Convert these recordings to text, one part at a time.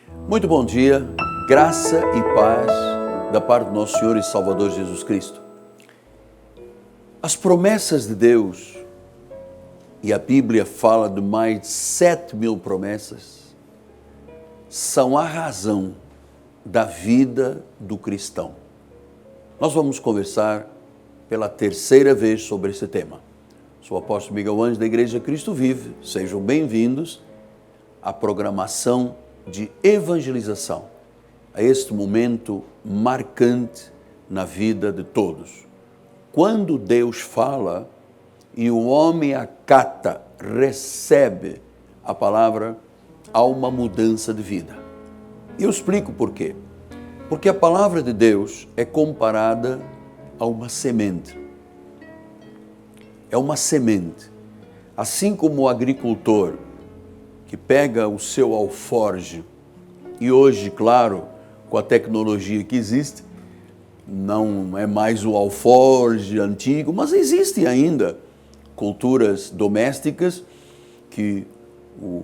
Muito bom dia, graça e paz da parte do nosso Senhor e Salvador Jesus Cristo. As promessas de Deus, e a Bíblia fala de mais de 7.000 promessas, são a razão da vida do cristão. Nós vamos conversar pela terceira vez sobre esse tema. Sou o apóstolo Miguel Anjo da Igreja Cristo Vive. Sejam bem-vindos à programação de evangelização, a este momento marcante na vida de todos. Quando Deus fala e o homem acata, recebe a palavra, há uma mudança de vida. E eu explico por quê. Porque a palavra de Deus é comparada a uma semente. É uma semente. Assim como o agricultor que pega o seu alforge e hoje, claro, com a tecnologia que existe, não é mais o alforge antigo, mas existem ainda culturas domésticas que o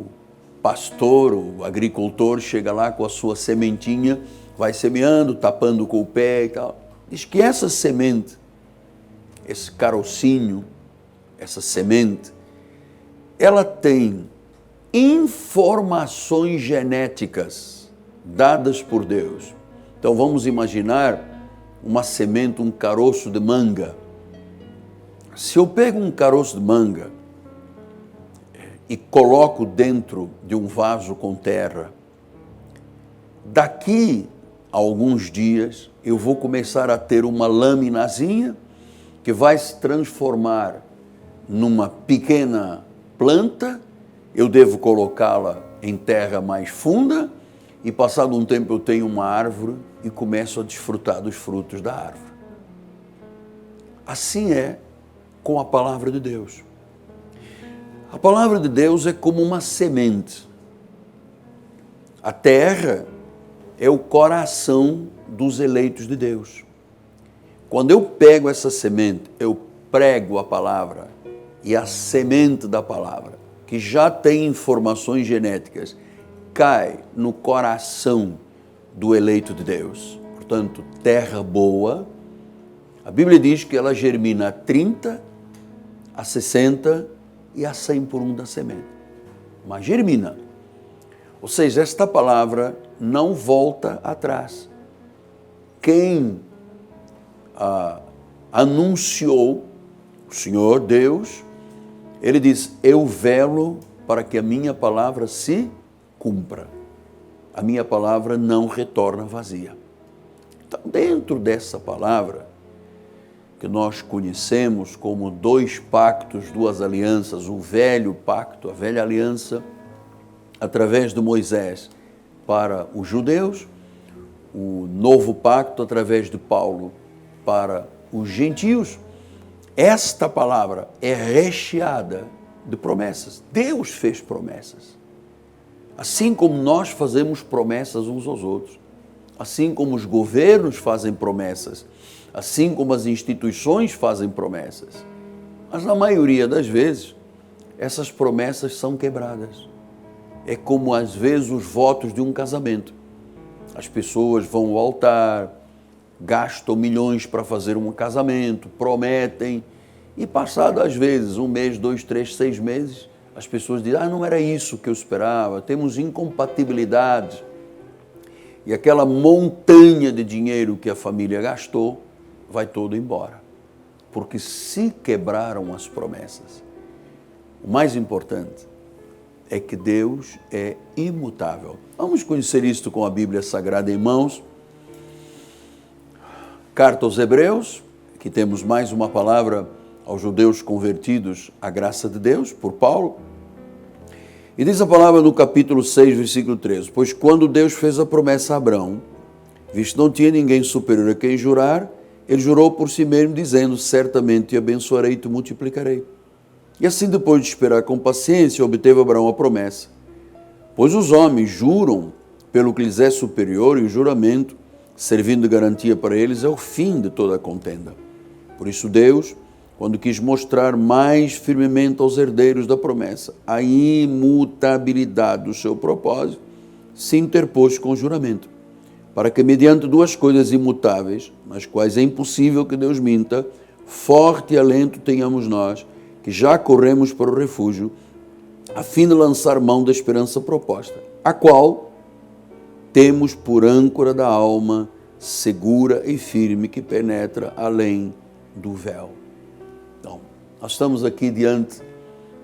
pastor, o agricultor chega lá com a sua sementinha, vai semeando, tapando com o pé e tal. Diz que essa semente, esse carocinho, essa semente, ela tem informações genéticas dadas por Deus. Então vamos imaginar uma semente, um caroço de manga. Se eu pego um caroço de manga e coloco dentro de um vaso com terra, daqui a alguns dias eu vou começar a ter uma laminazinha que vai se transformar numa pequena planta. Eu devo colocá-la em terra mais funda e, passado um tempo, eu tenho uma árvore e começo a desfrutar dos frutos da árvore. Assim é com a palavra de Deus. A palavra de Deus é como uma semente. A terra é o coração dos eleitos de Deus. Quando eu pego essa semente, eu prego a palavra e a semente da palavra, que já tem informações genéticas, cai no coração do eleito de Deus. Portanto, terra boa, a Bíblia diz que ela germina a 30, a 60 e a 100 por um da semente. Mas germina. Ou seja, esta palavra não volta atrás. Quem anunciou, o Senhor Deus, Ele diz: eu velo para que a minha palavra se cumpra. A minha palavra não retorna vazia. Então, dentro dessa palavra, que nós conhecemos como 2 pactos, 2 alianças, o velho pacto, a velha aliança, através de Moisés para os judeus, o novo pacto através de Paulo para os gentios. Esta palavra é recheada de promessas. Deus fez promessas. Assim como nós fazemos promessas uns aos outros, assim como os governos fazem promessas, assim como as instituições fazem promessas. Mas na maioria das vezes, essas promessas são quebradas. É como às vezes os votos de um casamento. As pessoas vão ao altar, gastam milhões para fazer um casamento, prometem, e passado às vezes 1 mês, 2, 3, 6 meses, as pessoas dizem: não era isso que eu esperava, temos incompatibilidades. E aquela montanha de dinheiro que a família gastou vai todo embora, porque se quebraram as promessas. O mais importante é que Deus é imutável. Vamos conhecer isto com a Bíblia Sagrada em mãos. Carta aos Hebreus, que temos mais uma palavra aos judeus convertidos à graça de Deus, por Paulo. E diz a palavra no capítulo 6, versículo 13: pois quando Deus fez a promessa a Abraão, visto que não tinha ninguém superior a quem jurar, ele jurou por si mesmo, dizendo: certamente te abençoarei e te multiplicarei. E assim, depois de esperar com paciência, obteve Abraão a promessa. Pois os homens juram pelo que lhes é superior, e o juramento, servindo de garantia para eles, é o fim de toda a contenda. Por isso Deus, quando quis mostrar mais firmemente aos herdeiros da promessa a imutabilidade do seu propósito, se interpôs com juramento, para que mediante duas coisas imutáveis, nas quais é impossível que Deus minta, forte alento tenhamos nós, que já corremos para o refúgio, a fim de lançar mão da esperança proposta, a qual temos por âncora da alma, segura e firme, que penetra além do véu. Então, nós estamos aqui diante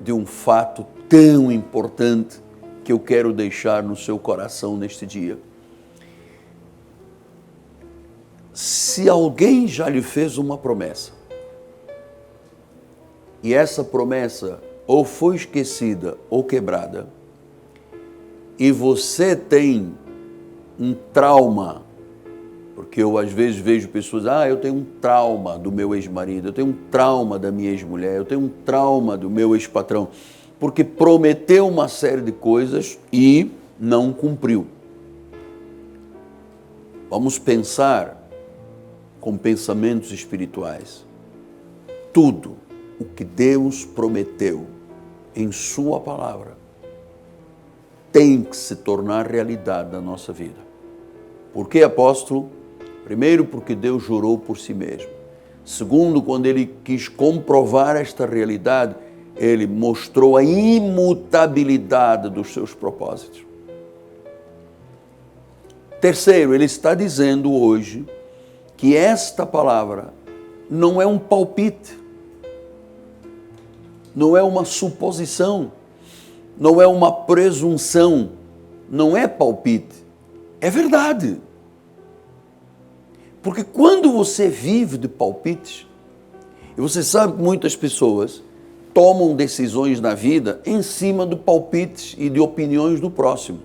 de um fato tão importante que eu quero deixar no seu coração neste dia. Se alguém já lhe fez uma promessa, e essa promessa ou foi esquecida ou quebrada, e você tem um trauma, porque eu às vezes vejo pessoas, eu tenho um trauma do meu ex-marido, eu tenho um trauma da minha ex-mulher, eu tenho um trauma do meu ex-patrão, porque prometeu uma série de coisas e não cumpriu. Vamos pensar com pensamentos espirituais. Tudo o que Deus prometeu em sua palavra tem que se tornar realidade na nossa vida. Por que, apóstolo? Primeiro, porque Deus jurou por si mesmo. Segundo, quando Ele quis comprovar esta realidade, Ele mostrou a imutabilidade dos seus propósitos. Terceiro, Ele está dizendo hoje que esta palavra não é um palpite, não é uma suposição, não é uma presunção, não é palpite, é verdade. Porque quando você vive de palpites, e você sabe que muitas pessoas tomam decisões na vida em cima de palpites e de opiniões do próximo.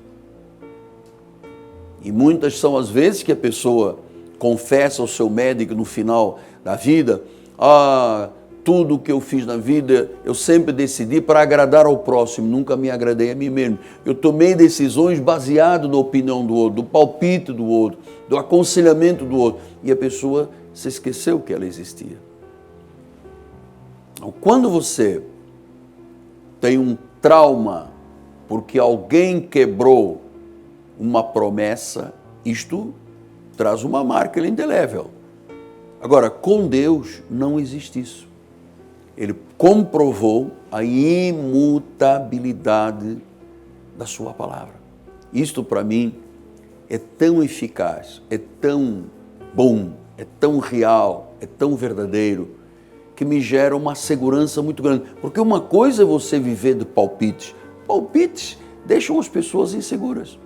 E muitas são as vezes que a pessoa confessa ao seu médico no final da vida, tudo o que eu fiz na vida, eu sempre decidi para agradar ao próximo, nunca me agradei a mim mesmo. Eu tomei decisões baseadas na opinião do outro, do palpite do outro, do aconselhamento do outro. E a pessoa se esqueceu que ela existia. Então, quando você tem um trauma porque alguém quebrou uma promessa, isto traz uma marca indelével. Agora, com Deus não existe isso. Ele comprovou a imutabilidade da sua palavra. Isto para mim é tão eficaz, é tão bom, é tão real, é tão verdadeiro, que me gera uma segurança muito grande. Porque uma coisa é você viver de palpites. Palpites deixam as pessoas inseguras.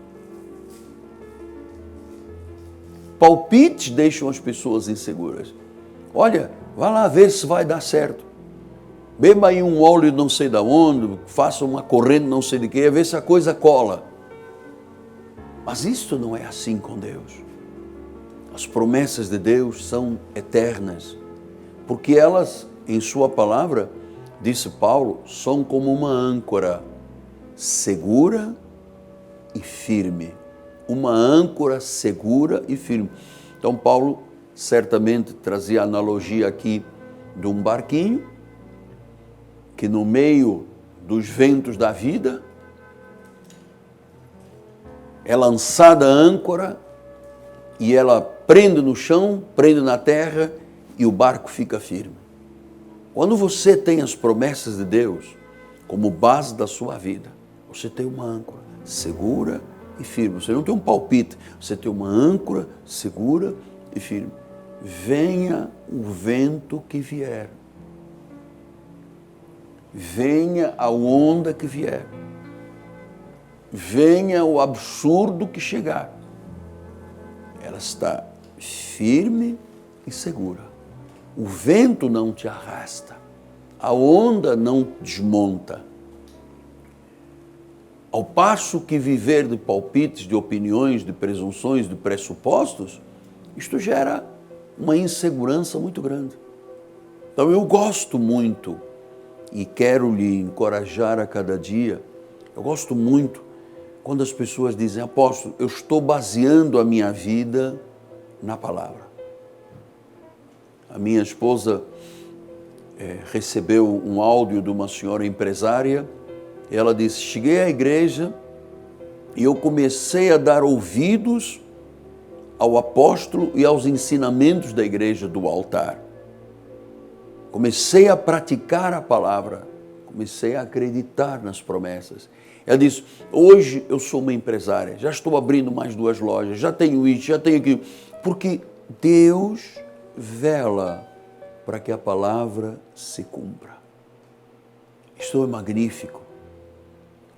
Palpites deixam as pessoas inseguras. Olha, vai lá ver se vai dar certo. Beba aí um óleo não sei de onde, faça uma corrente não sei de quê, ver se a coisa cola. Mas isto não é assim com Deus. As promessas de Deus são eternas, porque elas, em sua palavra, disse Paulo, são como uma âncora segura e firme. Uma âncora segura e firme. Então Paulo certamente trazia a analogia aqui de um barquinho, que no meio dos ventos da vida é lançada a âncora e ela prende no chão, prende na terra e o barco fica firme. Quando você tem as promessas de Deus como base da sua vida, você tem uma âncora segura e firme. Você não tem um palpite, você tem uma âncora segura e firme. Venha o vento que vier. Venha a onda que vier. Venha o absurdo que chegar. Ela está firme e segura. O vento não te arrasta. A onda não desmonta. Ao passo que viver de palpites, de opiniões, de presunções, de pressupostos, isto gera uma insegurança muito grande. Então eu gosto muito e quero lhe encorajar a cada dia. Eu gosto muito quando as pessoas dizem, apóstolo, eu estou baseando a minha vida na palavra. A minha esposa recebeu um áudio de uma senhora empresária e ela disse, cheguei à igreja e eu comecei a dar ouvidos ao apóstolo e aos ensinamentos da igreja do altar. Comecei a praticar a palavra, comecei a acreditar nas promessas. Ela disse, hoje eu sou uma empresária, já estou abrindo mais 2 lojas, já tenho isso, já tenho aquilo, porque Deus vela para que a palavra se cumpra. Isto é magnífico.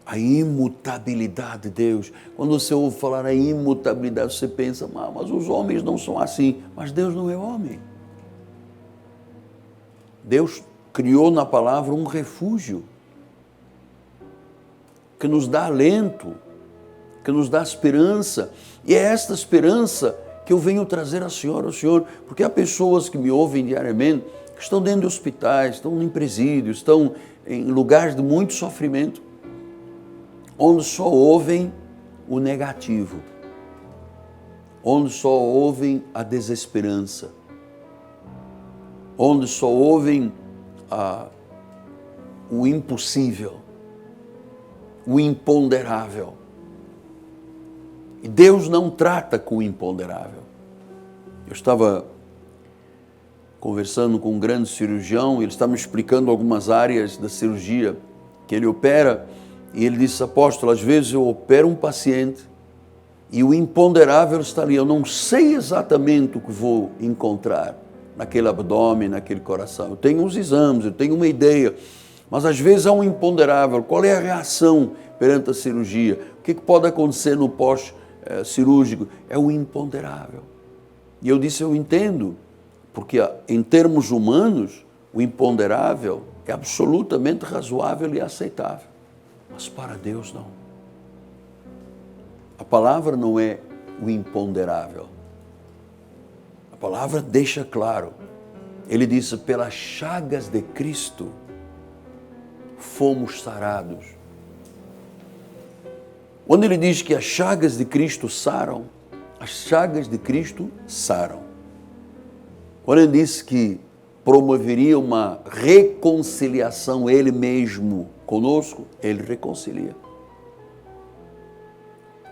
A imutabilidade de Deus. Quando você ouve falar a imutabilidade, você pensa, mas os homens não são assim. Mas Deus não é homem. Deus criou na palavra um refúgio que nos dá alento, que nos dá esperança. E é esta esperança que eu venho trazer à senhora, ao senhor, porque há pessoas que me ouvem diariamente, que estão dentro de hospitais, estão em presídios, estão em lugares de muito sofrimento, onde só ouvem o negativo, onde só ouvem a desesperança, onde só ouvem o impossível, o imponderável. E Deus não trata com o imponderável. Eu estava conversando com um grande cirurgião, ele estava me explicando algumas áreas da cirurgia que ele opera, e ele disse, apóstolo, às vezes eu opero um paciente e o imponderável está ali, eu não sei exatamente o que vou encontrar naquele abdômen, naquele coração. Eu tenho uns exames, eu tenho uma ideia, mas às vezes há um imponderável. Qual é a reação perante a cirurgia? O que pode acontecer no pós-cirúrgico? É o imponderável. E eu disse, eu entendo, porque em termos humanos, o imponderável é absolutamente razoável e aceitável. Mas para Deus não. A palavra não é o imponderável. A palavra deixa claro. Ele disse, pelas chagas de Cristo fomos sarados. Quando ele diz que as chagas de Cristo saram, as chagas de Cristo saram. Quando ele disse que promoveria uma reconciliação ele mesmo conosco, ele reconcilia.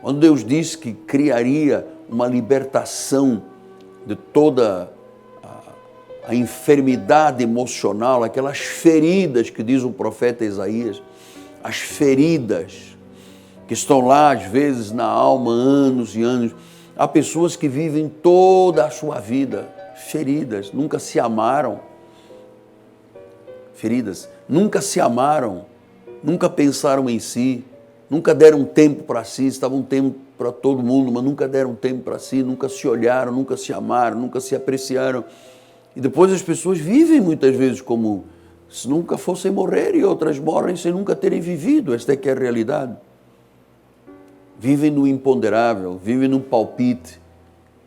Quando Deus disse que criaria uma libertação de toda a enfermidade emocional, aquelas feridas que diz o profeta Isaías, as feridas que estão lá às vezes na alma anos e anos. Há pessoas que vivem toda a sua vida feridas, nunca se amaram, feridas, nunca se amaram, nunca pensaram em si, nunca deram tempo para si, estavam tempo para todo mundo, mas nunca deram tempo para si, nunca se olharam, nunca se amaram, nunca se apreciaram. E depois as pessoas vivem muitas vezes como se nunca fossem morrer e outras morrem sem nunca terem vivido. Esta é que é a realidade. Vivem no imponderável, vivem no palpite.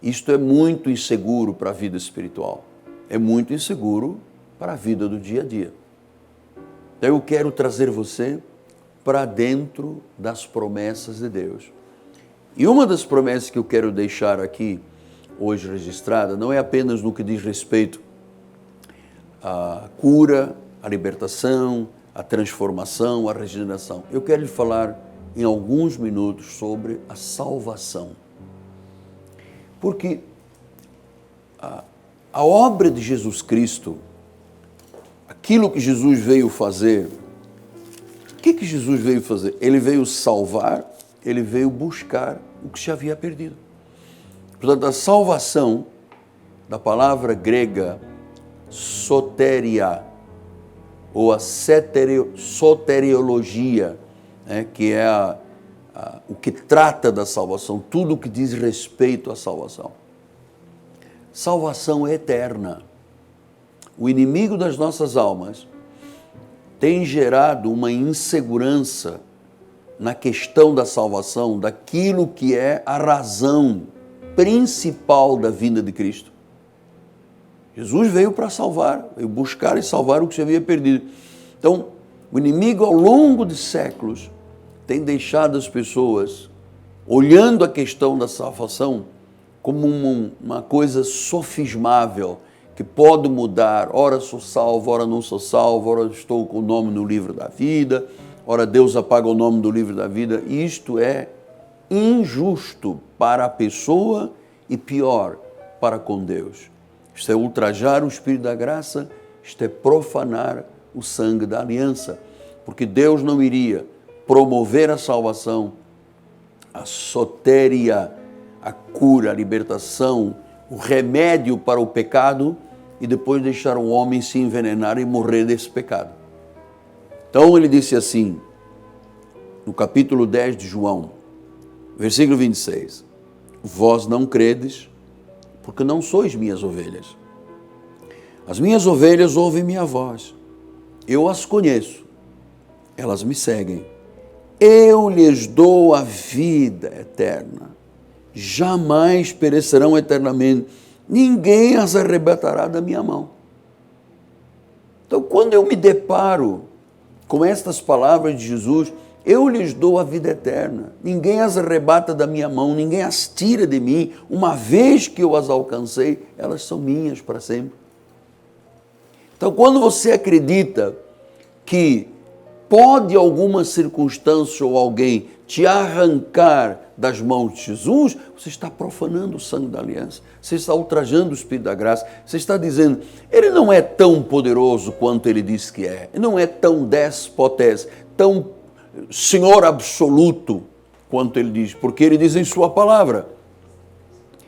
Isto é muito inseguro para a vida espiritual. É muito inseguro para a vida do dia a dia. Então eu quero trazer você para dentro das promessas de Deus. E uma das promessas que eu quero deixar aqui hoje registrada não é apenas no que diz respeito à cura, à libertação, à transformação, à regeneração. Eu quero lhe falar em alguns minutos sobre a salvação. Porque a obra de Jesus Cristo, aquilo que Jesus veio fazer, o que Jesus veio fazer? Ele veio salvar, ele veio buscar o que se havia perdido. Portanto, a salvação, da palavra grega soteria, ou a soteriologia, né, que é o que trata da salvação, tudo o que diz respeito à salvação. Salvação é eterna. O inimigo das nossas almas tem gerado uma insegurança na questão da salvação, daquilo que é a razão principal da vinda de Cristo. Jesus veio para salvar, veio buscar e salvar o que se havia perdido. Então, o inimigo ao longo de séculos tem deixado as pessoas olhando a questão da salvação como uma coisa sofismável, que pode mudar, ora sou salvo, ora não sou salvo, ora estou com o nome no livro da vida, ora Deus apaga o nome do livro da vida. Isto é injusto para a pessoa e pior para com Deus. Isto é ultrajar o Espírito da graça, isto é profanar o sangue da aliança, porque Deus não iria promover a salvação, a soteria, a cura, a libertação, o remédio para o pecado e depois deixar o homem se envenenar e morrer desse pecado. Então ele disse assim, no capítulo 10 de João, versículo 26, vós não credes, porque não sois minhas ovelhas. As minhas ovelhas ouvem minha voz, eu as conheço, elas me seguem. Eu lhes dou a vida eterna, jamais perecerão eternamente, ninguém as arrebatará da minha mão. Então, quando eu me deparo com estas palavras de Jesus, eu lhes dou a vida eterna, ninguém as arrebata da minha mão, ninguém as tira de mim, uma vez que eu as alcancei, elas são minhas para sempre. Então, quando você acredita que pode alguma circunstância ou alguém te arrancar das mãos de Jesus, você está profanando o sangue da aliança, você está ultrajando o Espírito da graça, você está dizendo, ele não é tão poderoso quanto ele diz que é, ele não é tão despotés, tão Senhor absoluto quanto ele diz, porque ele diz em sua palavra,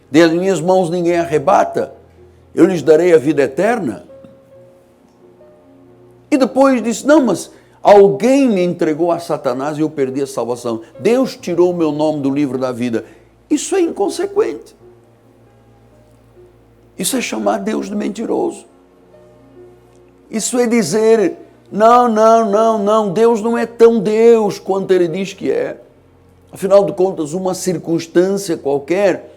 das minhas mãos ninguém arrebata, eu lhes darei a vida eterna. E depois disse, não, mas alguém me entregou a Satanás e eu perdi a salvação. Deus tirou o meu nome do livro da vida. Isso é inconsequente. Isso é chamar Deus de mentiroso. Isso é dizer, não, Deus não é tão Deus quanto ele diz que é. Afinal de contas, uma circunstância qualquer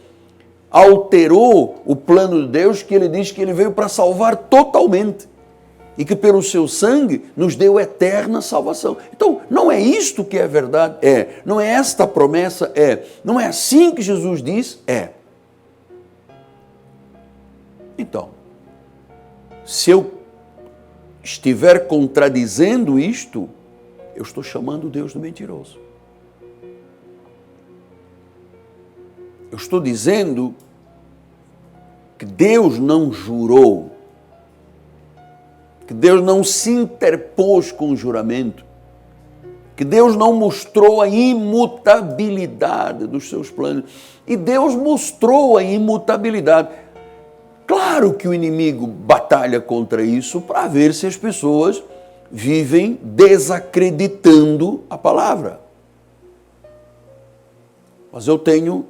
alterou o plano de Deus, que ele diz que ele veio para salvar totalmente. E que pelo seu sangue nos deu eterna salvação. Então, não é isto que é verdade? É. Não é esta a promessa? É. Não é assim que Jesus diz? É. Então, se eu estiver contradizendo isto, eu estou chamando Deus de mentiroso. Eu estou dizendo que Deus não jurou, que Deus não se interpôs com o juramento, que Deus não mostrou a imutabilidade dos seus planos. E Deus mostrou a imutabilidade. Claro que o inimigo batalha contra isso para ver se as pessoas vivem desacreditando a palavra. Mas eu tenho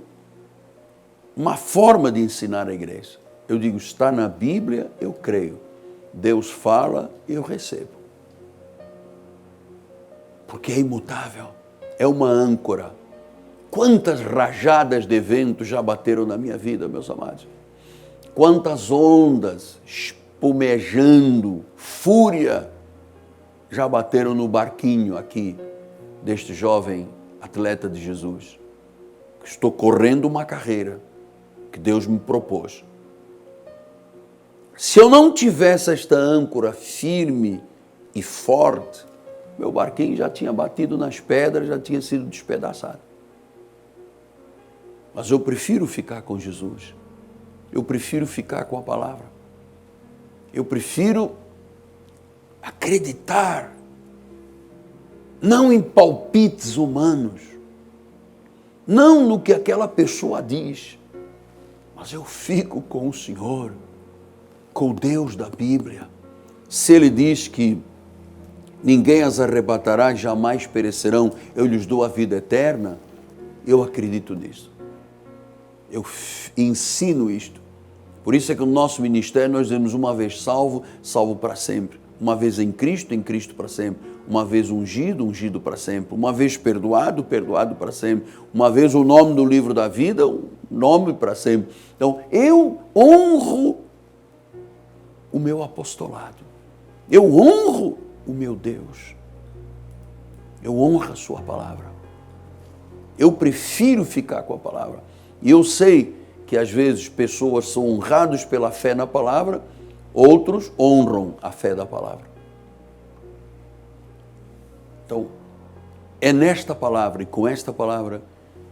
uma forma de ensinar a igreja. Eu digo, está na Bíblia, eu creio. Deus fala e eu recebo. Porque é imutável, é uma âncora. Quantas rajadas de vento já bateram na minha vida, meus amados? Quantas ondas espumejando, fúria, já bateram no barquinho aqui deste jovem atleta de Jesus. Estou correndo uma carreira que Deus me propôs. Se eu não tivesse esta âncora firme e forte, meu barquinho já tinha batido nas pedras, já tinha sido despedaçado. Mas eu prefiro ficar com Jesus. Eu prefiro ficar com a palavra. Eu prefiro acreditar, não em palpites humanos, não no que aquela pessoa diz, mas eu fico com o Senhor, com o Deus da Bíblia. Se Ele diz que ninguém as arrebatará, jamais perecerão, eu lhes dou a vida eterna, eu acredito nisso. Eu ensino isto. Por isso é que no nosso ministério nós dizemos uma vez salvo, salvo para sempre. Uma vez em Cristo para sempre. Uma vez ungido, ungido para sempre. Uma vez perdoado, perdoado para sempre. Uma vez o nome do livro da vida, o nome para sempre. Então, eu honro o meu apostolado. Eu honro o meu Deus. Eu honro a sua palavra. Eu prefiro ficar com a palavra. E eu sei que às vezes pessoas são honradas pela fé na palavra, outros honram a fé da palavra. Então, é nesta palavra e com esta palavra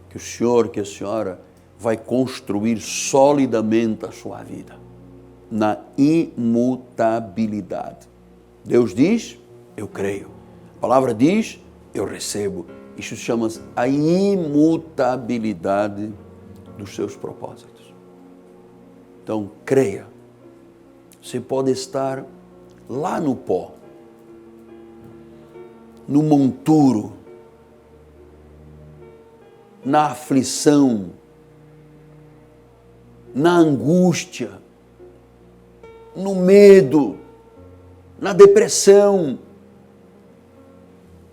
que que o senhor, que a senhora vai construir solidamente a sua vida na imutabilidade. Deus diz, eu creio. A palavra diz, eu recebo. Isso chama-se a imutabilidade dos seus propósitos. Então, creia. Você pode estar lá no pó, no monturo, na aflição, na angústia, no medo, na depressão,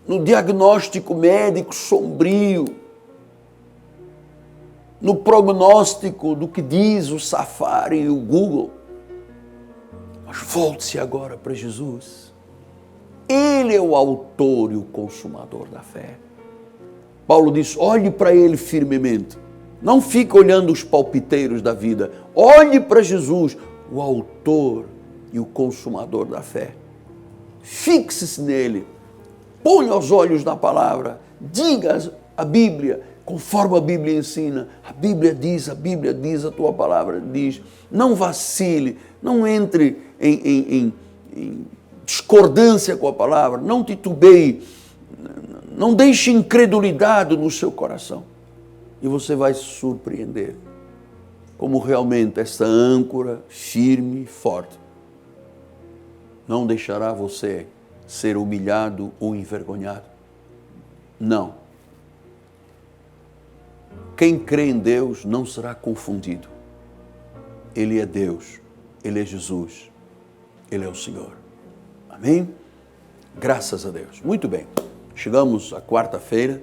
no diagnóstico médico sombrio, no prognóstico do que diz o Safari e o Google. Mas volte-se agora para Jesus. Ele é o autor e o consumador da fé. Paulo diz, olhe para Ele firmemente. Não fique olhando os palpiteiros da vida. Olhe para Jesus, o autor e o consumador da fé. Fixe-se nele. Ponha os olhos na palavra. Diga a Bíblia, conforme a Bíblia ensina. A Bíblia diz, a tua palavra diz. Não vacile, não entre em discordância com a palavra, não titubeie, não deixe incredulidade no seu coração. E você vai se surpreender como realmente essa âncora firme e forte não deixará você ser humilhado ou envergonhado. Não. Quem crê em Deus não será confundido. Ele é Deus, Ele é Jesus, Ele é o Senhor. Amém? Graças a Deus. Muito bem, chegamos à quarta-feira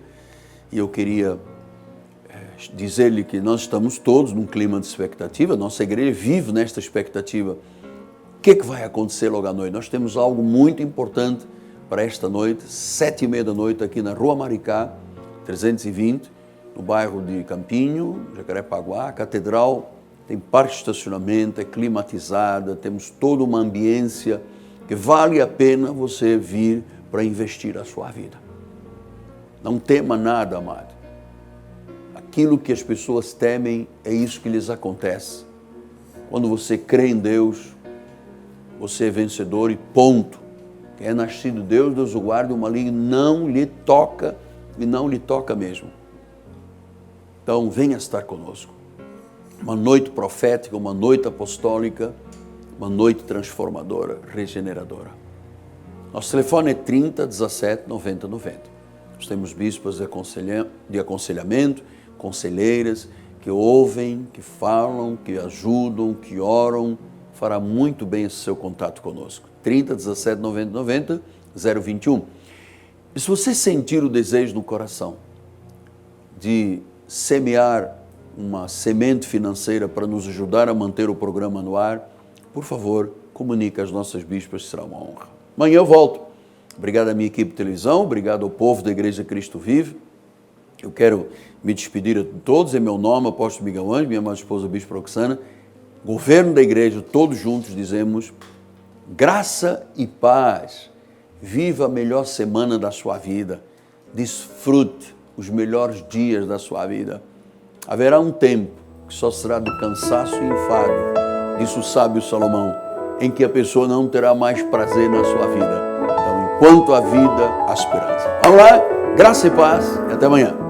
e eu queria dizer-lhe que nós estamos todos num clima de expectativa, nossa igreja vive nesta expectativa. O que vai acontecer logo à noite? Nós temos algo muito importante para esta noite, 7h30 da noite, aqui na Rua Maricá, 320, no bairro de Campinho, Jacarepaguá, a Catedral, tem parque de estacionamento, é climatizada, temos toda uma ambiência que vale a pena você vir para investir a sua vida. Não tema nada, amado. Aquilo que as pessoas temem é isso que lhes acontece. Quando você crê em Deus, você é vencedor e ponto. Quem é nascido de Deus, Deus o guarda, o maligno não lhe toca e não lhe toca mesmo. Então venha estar conosco. Uma noite profética, uma noite apostólica, uma noite transformadora, regeneradora. Nosso telefone é 30 17 90 90. Nós temos bispas de aconselhamento, conselheiras que ouvem, que falam, que ajudam, que oram. Fará muito bem esse seu contato conosco. 30 17 90 90 021. E se você sentir o desejo no coração de semear uma semente financeira para nos ajudar a manter o programa no ar, por favor, comunique às nossas bispas, será uma honra. Amanhã eu volto. Obrigado à minha equipe de televisão, obrigado ao povo da Igreja Cristo Vive. Eu quero me despedir a todos, em meu nome, apóstolo Miguel Anjo, minha amada esposa, bispo Roxana, governo da igreja, todos juntos dizemos, graça e paz, viva a melhor semana da sua vida, desfrute os melhores dias da sua vida. Haverá um tempo que só será de cansaço e enfado, disse o sábio Salomão, em que a pessoa não terá mais prazer na sua vida. Então, enquanto há vida, há esperança. Vamos lá, graça e paz e até amanhã.